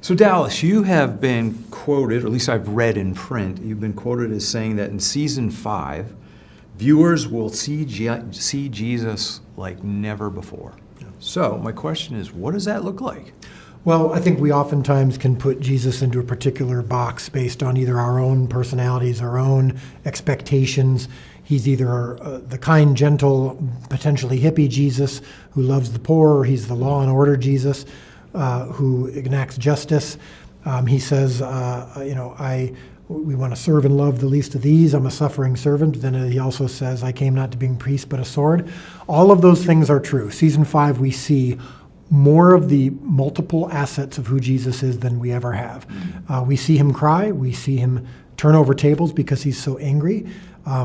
So Dallas, you have been quoted, or at least I've read in print, you've been quoted as saying that in season 5, viewers will see Jesus like never before. Yeah. So my question is, what does that look like? Well, I think we oftentimes can put Jesus into a particular box based on either our own personalities, our own expectations. He's either the kind, gentle, potentially hippie Jesus who loves the poor, or he's the law and order Jesus who enacts justice. He says, we want to serve and love the least of these. I'm a suffering servant. Then he also says, I came not to be a priest, but a sword. All of those things are true. Season 5, we see more of the multiple assets of who Jesus is than we ever have. We see him cry. We see him turn over tables because he's so angry.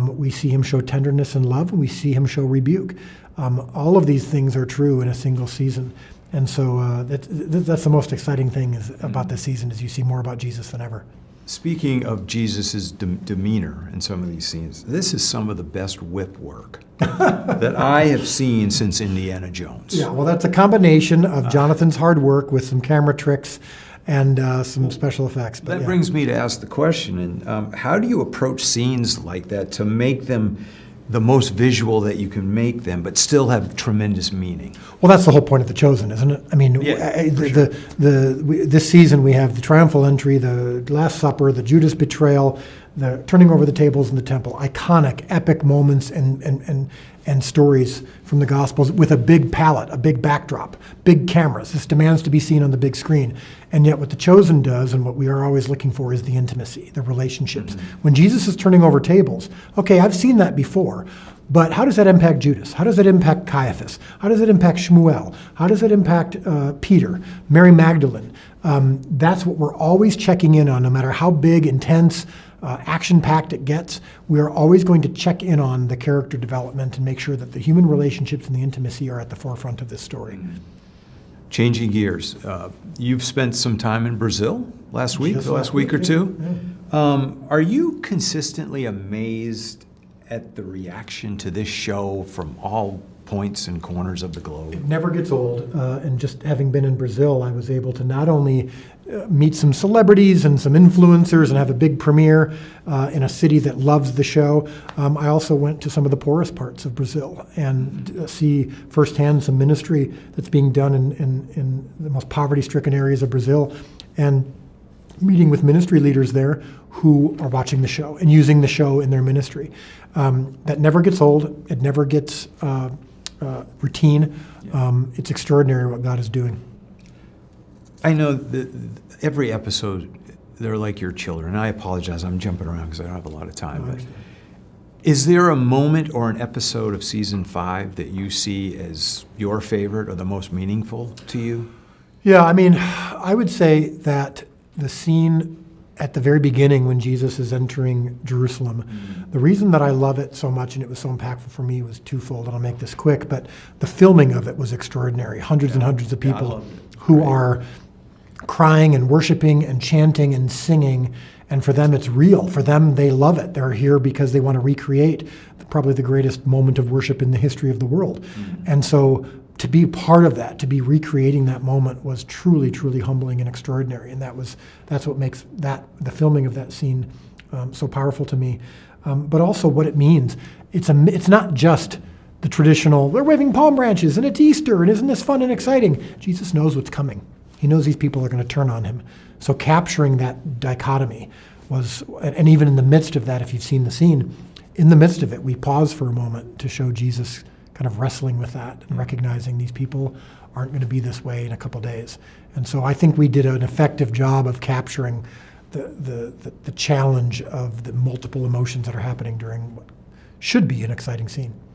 We see him show tenderness and love, and we see him show rebuke. All of these things are true in a single season. And so that's the most exciting thing about this season, is you see more about Jesus than ever. Speaking of Jesus' demeanor in some of these scenes, this is some of the best whip work that I have seen since Indiana Jones. Yeah, well, that's a combination of Jonathan's hard work with some camera tricks and some special effects. But that brings me to ask the question, and how do you approach scenes like that to make them the most visual that you can make them, but still have tremendous meaning? Well, that's the whole point of The Chosen, isn't it? I mean, this season we have the triumphal entry, the Last Supper, the Judas betrayal, the turning over the tables in the temple, iconic, epic moments and stories from the Gospels with a big palette, a big backdrop, big cameras. This demands to be seen on the big screen. And yet what The Chosen does, and what we are always looking for, is the intimacy, the relationships. Mm-hmm. When Jesus is turning over tables, okay, I've seen that before, but how does that impact Judas? How does that impact Caiaphas? How does it impact Shmuel? How does it impact Peter, Mary Magdalene? That's what we're always checking in on, no matter how big, intense, action-packed it gets. We are always going to check in on the character development and make sure that the human relationships and the intimacy are at the forefront of this story. Changing gears, you've spent some time in Brazil last week or two. Yeah. Are you consistently amazed at the reaction to this show from all points and corners of the globe? It never gets old, and just having been in Brazil, I was able to not only meet some celebrities and some influencers and have a big premiere in a city that loves the show. I also went to some of the poorest parts of Brazil and see firsthand some ministry that's being done in the most poverty-stricken areas of Brazil, and meeting with ministry leaders there who are watching the show and using the show in their ministry. That never gets old. It never gets routine. It's extraordinary what God is doing. I know that every episode, they're like your children. I apologize, I'm jumping around because I don't have a lot of time. But is there a moment or an episode of season 5 that you see as your favorite or the most meaningful to you? Yeah, I mean, I would say that the scene at the very beginning when Jesus is entering Jerusalem, the reason that I love it so much and it was so impactful for me was twofold, and I'll make this quick, but the filming of it was extraordinary. Hundreds and hundreds of people who are crying and worshiping and chanting and singing, and for them it's real. For them, they love it. They're here because they want to recreate probably the greatest moment of worship in the history of the world. And so to be part of that, to be recreating that moment, was truly, truly humbling and extraordinary. And that's what makes the filming of that scene so powerful to me. But also what it means. It's not just the traditional, they're waving palm branches and it's Easter and isn't this fun and exciting? Jesus knows what's coming. He knows these people are going to turn on him. So capturing that dichotomy was, and even in the midst of that, if you've seen the scene, in the midst of it, we pause for a moment to show Jesus kind of wrestling with that and recognizing these people aren't going to be this way in a couple days. And so I think we did an effective job of capturing the challenge of the multiple emotions that are happening during what should be an exciting scene.